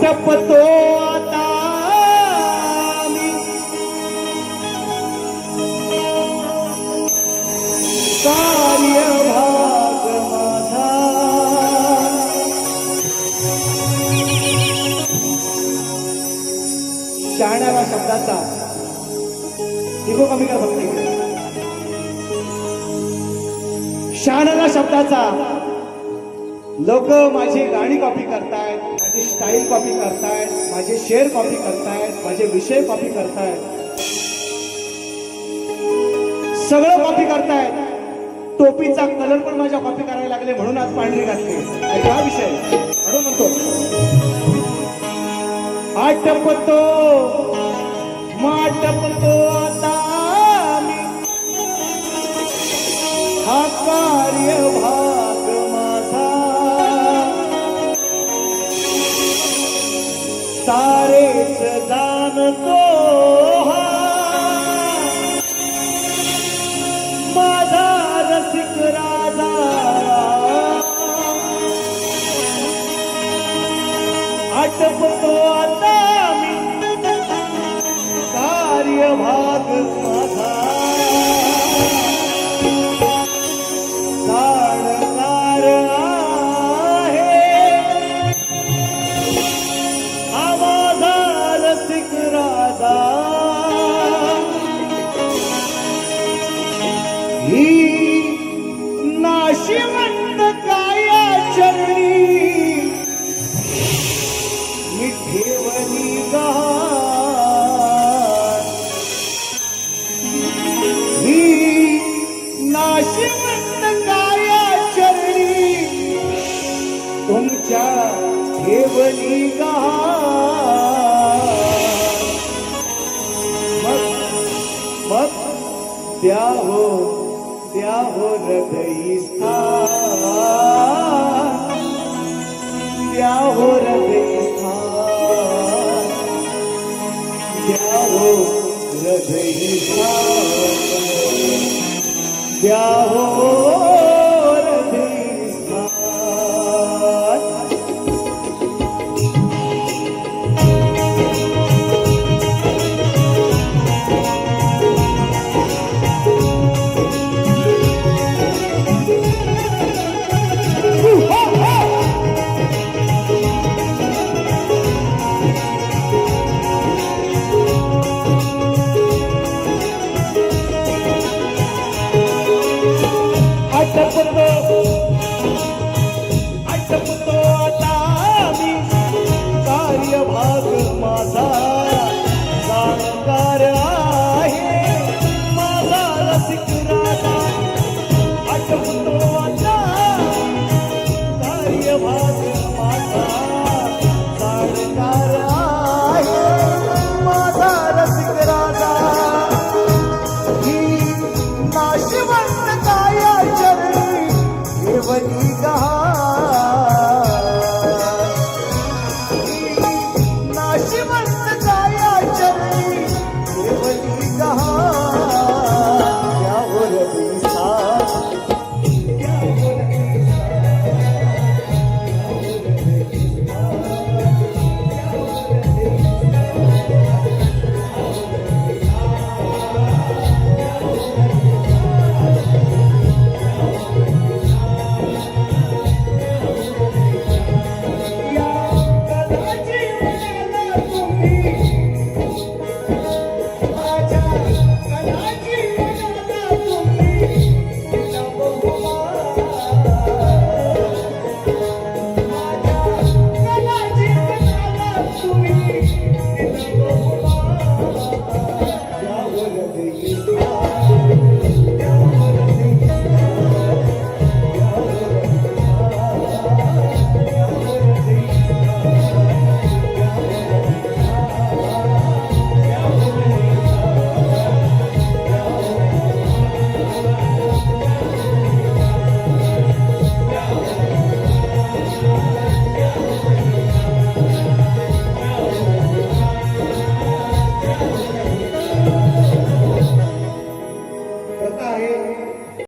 आटपतो आता मी कार्यभाग माझा शहाण्याला शब्दाचा इगो कमी कर फक्त शहाण्याला शब्दाचा लोक माझी गाणी कॉपी करतायत, माझी स्टाईल कॉपी करतायत, माझे शेर कॉपी करतायत, माझे विषय कॉपी करतायत, सगळं कॉपी करतायत. टोपीचा कलर पण माझ्या कॉपी करायला लागले म्हणून आज पांढरी घातली. हा विषय म्हणून म्हणतो आटपतो माटपतो आता मी हा कार्यभाग माझा सारेच जाणतो हा माझा रसिक राजा आटपतो आता मी कार्यभाग माझा जाणकार आहे हा माझा रसिक राजा. ही नाशिवंत काया चरणी मी ठेवली गहाण. ही नाशिवंत काया चरणी तुमच्या ठेवली गहाण. मग द्या हो हृदयी स्थान, द्या हो हृदयी स्थान, द्या हो हृदयी स्थान, द्या हो हृदयी स्थान. आटपतो आता मी कार्यभाग माझा जाणकार आहे माझा रसिक राजा. आटपतो आता कार्यभाग माझा जाणकार आहे माझा रसिक राजा. ही नाशिवंत काया चरणी ठेवली